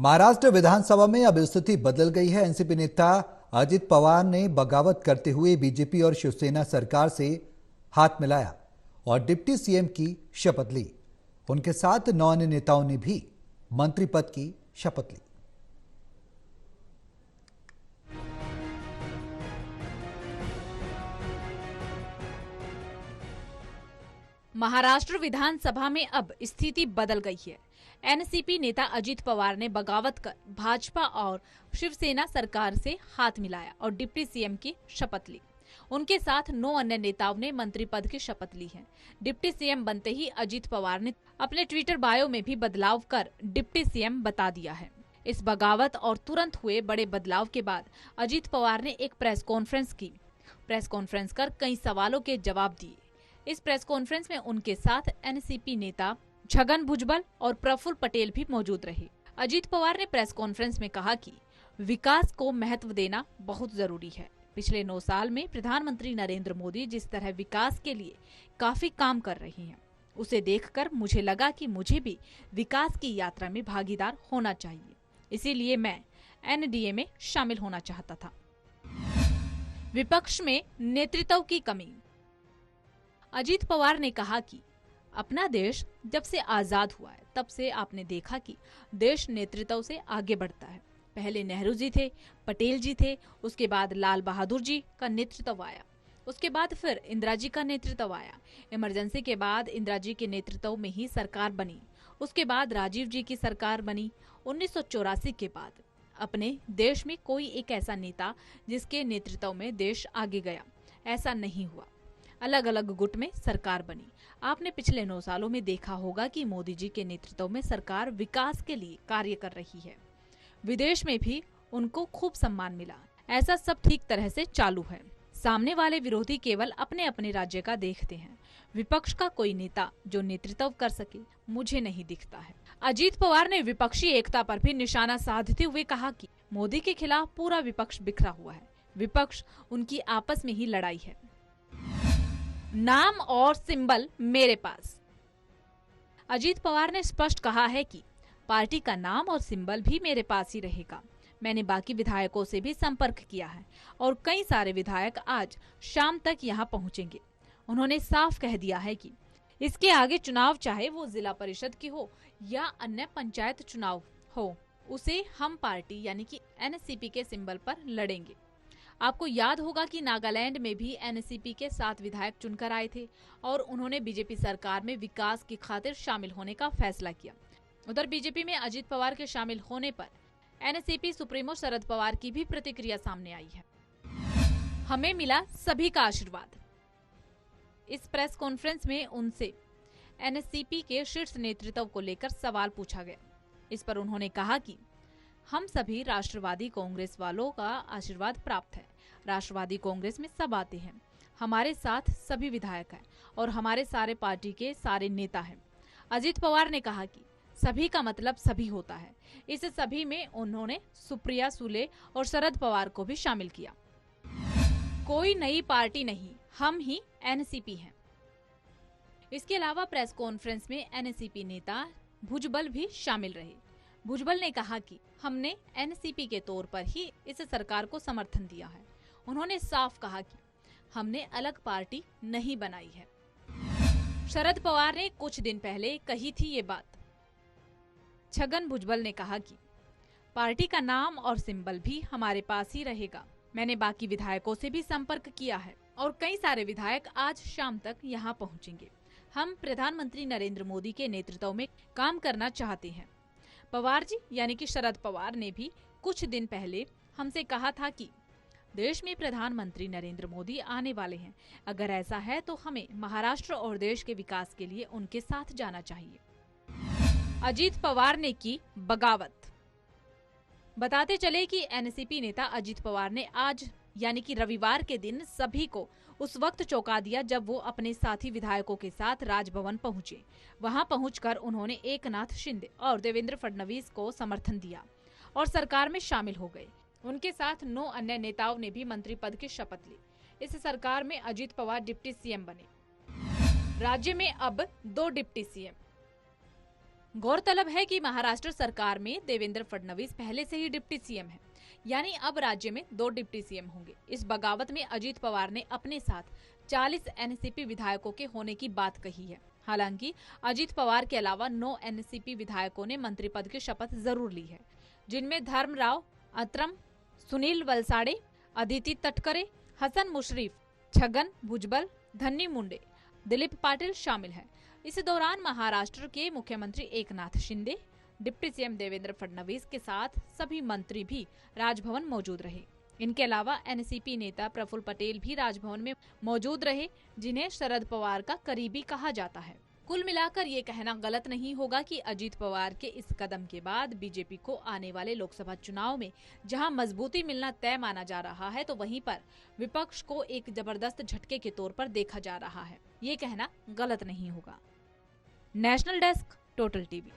महाराष्ट्र विधानसभा में अब स्थिति बदल गई है। एनसीपी नेता अजित पवार ने बगावत करते हुए बीजेपी और शिवसेना सरकार से हाथ मिलाया और डिप्टी सीएम की शपथ ली। उनके साथ 9 अन्य नेताओं ने भी मंत्री पद की शपथ ली। महाराष्ट्र विधानसभा में अब स्थिति बदल गई है। एनसीपी नेता अजित पवार ने बगावत कर भाजपा और शिवसेना सरकार से हाथ मिलाया और डिप्टी सीएम की शपथ ली। उनके साथ 9 अन्य नेताओं ने मंत्री पद की शपथ ली है। डिप्टी सीएम बनते ही अजित पवार ने अपने ट्विटर बायो में भी बदलाव कर डिप्टी सीएम बता दिया है। इस बगावत और तुरंत हुए बड़े बदलाव के बाद अजित पवार ने एक प्रेस कॉन्फ्रेंस की। प्रेस कॉन्फ्रेंस कर कई सवालों के जवाब दिए। इस प्रेस कॉन्फ्रेंस में उनके साथ एनसीपी नेता छगन भुजबल और प्रफुल्ल पटेल भी मौजूद रहे। अजित पवार ने प्रेस कॉन्फ्रेंस में कहा कि विकास को महत्व देना बहुत जरूरी है। पिछले 9 साल में प्रधानमंत्री नरेंद्र मोदी जिस तरह विकास के लिए काफी काम कर रहे हैं, उसे देखकर मुझे लगा कि मुझे भी विकास की यात्रा में भागीदार होना चाहिए। इसीलिए मैं एनडीए में शामिल होना चाहता था। विपक्ष में नेतृत्व की कमी। अजित पवार ने कहा कि अपना देश जब से आजाद हुआ है तब से आपने देखा कि देश नेतृत्व से आगे बढ़ता है। पहले नेहरू जी थे, पटेल जी थे, उसके बाद लाल बहादुर जी का नेतृत्व आया, उसके बाद फिर इंदिरा जी का नेतृत्व आया। इमरजेंसी के बाद इंदिरा जी के नेतृत्व में ही सरकार बनी, उसके बाद राजीव जी की सरकार बनी। 1984 के बाद अपने देश में कोई एक ऐसा नेता जिसके नेतृत्व में देश आगे गया, ऐसा नहीं हुआ। अलग अलग गुट में सरकार बनी। आपने पिछले 9 सालों में देखा होगा कि मोदी जी के नेतृत्व में सरकार विकास के लिए कार्य कर रही है। विदेश में भी उनको खूब सम्मान मिला। ऐसा सब ठीक तरह से चालू है। सामने वाले विरोधी केवल अपने अपने राज्य का देखते हैं। विपक्ष का कोई नेता जो नेतृत्व कर सके मुझे नहीं दिखता है। अजित पवार ने विपक्षी एकता पर भी निशाना साधते हुए कहा कि मोदी के खिलाफ पूरा विपक्ष बिखरा हुआ है। विपक्ष उनकी आपस में ही लड़ाई है। नाम और सिंबल मेरे पास। अजित पवार ने स्पष्ट कहा है कि पार्टी का नाम और सिंबल भी मेरे पास ही रहेगा। मैंने बाकी विधायकों से भी संपर्क किया है और कई सारे विधायक आज शाम तक यहां पहुंचेंगे। उन्होंने साफ कह दिया है कि इसके आगे चुनाव चाहे वो जिला परिषद की हो या अन्य पंचायत चुनाव हो, उसे हम पार्टी यानी कि एनसीपी के सिंबल पर लड़ेंगे। आपको याद होगा कि नागालैंड में भी एनसीपी के 7 विधायक चुनकर आए थे और उन्होंने बीजेपी सरकार में विकास की खातिर शामिल होने का फैसला किया। उधर बीजेपी में अजित पवार के शामिल होने पर एनसीपी सुप्रीमो शरद पवार की भी प्रतिक्रिया सामने आई है। हमें मिला सभी का आशीर्वाद। इस प्रेस कॉन्फ्रेंस में उनसे एनसीपी के शीर्ष नेतृत्व को लेकर सवाल पूछा गया। इस पर उन्होंने कहा कि हम सभी राष्ट्रवादी कांग्रेस वालों का आशीर्वाद प्राप्त है। राष्ट्रवादी कांग्रेस में सब आते हैं, हमारे साथ सभी विधायक हैं और हमारे सारे पार्टी के सारे नेता हैं। अजित पवार ने कहा कि सभी का मतलब सभी होता है। इस सभी में उन्होंने सुप्रिया सुले और शरद पवार को भी शामिल किया। कोई नई पार्टी नहीं, हम ही एनसीपी हैं। इसके अलावा प्रेस कॉन्फ्रेंस में एनसीपी नेता भुजबल भी शामिल रहे। भुजबल ने कहा कि हमने एनसीपी के तौर पर ही इस सरकार को समर्थन दिया है। उन्होंने साफ कहा कि हमने अलग पार्टी नहीं बनाई है। शरद पवार ने कुछ दिन पहले कही थी ये बात। छगन भुजबल ने कहा कि पार्टी का नाम और सिंबल भी हमारे पास ही रहेगा। मैंने बाकी विधायकों से भी संपर्क किया है और कई सारे विधायक आज शाम तक यहाँ पहुँचेंगे। हम प्रधानमंत्री नरेंद्र मोदी के नेतृत्व में काम करना चाहते हैं। पवार जी यानी कि शरद पवार ने भी कुछ दिन पहले हमसे कहा था कि देश में प्रधानमंत्री नरेंद्र मोदी आने वाले हैं। अगर ऐसा है तो हमें महाराष्ट्र और देश के विकास के लिए उनके साथ जाना चाहिए। अजित पवार ने की बगावत। बताते चले कि एनसीपी नेता अजित पवार ने आज यानी कि रविवार के दिन सभी को उस वक्त चौंका दिया जब वो अपने साथी विधायकों के साथ राजभवन पहुंचे। वहां पहुंचकर उन्होंने एकनाथ शिंदे और देवेंद्र फडणवीस को समर्थन दिया और सरकार में शामिल हो गए। उनके साथ 9 अन्य नेताओं ने भी मंत्री पद की शपथ ली। इस सरकार में अजित पवार डिप्टी सीएम बने। राज्य में अब 2 डिप्टी सीएम। गौरतलब है कि महाराष्ट्र सरकार में देवेंद्र फडणवीस पहले से ही डिप्टी सीएम है, यानी अब राज्य में 2 डिप्टी सीएम होंगे। इस बगावत में अजीत पवार ने अपने साथ 40 एनसीपी विधायकों के होने की बात कही है। हालांकि अजीत पवार के अलावा 9 एनसीपी विधायकों ने मंत्री पद की शपथ जरूर ली है, जिनमें धर्मराव अत्रम, सुनील वलसाड़े, अदिति तटकरे, हसन मुशरीफ, छगन भुजबल, धन्नी मुंडे, दिलीप पाटिल शामिल है। इस दौरान महाराष्ट्र के मुख्यमंत्री एकनाथ शिंदे, डिप्टी सीएम देवेंद्र फडणवीस के साथ सभी मंत्री भी राजभवन मौजूद रहे। इनके अलावा एनसीपी नेता प्रफुल्ल पटेल भी राजभवन में मौजूद रहे, जिन्हें शरद पवार का करीबी कहा जाता है। कुल मिलाकर ये कहना गलत नहीं होगा कि अजीत पवार के इस कदम के बाद बीजेपी को आने वाले लोकसभा चुनाव में जहां मजबूती मिलना तय माना जा रहा है, तो वहीं पर विपक्ष को एक जबरदस्त झटके के तौर पर देखा जा रहा है। ये कहना गलत नहीं होगा। National desk, total TV.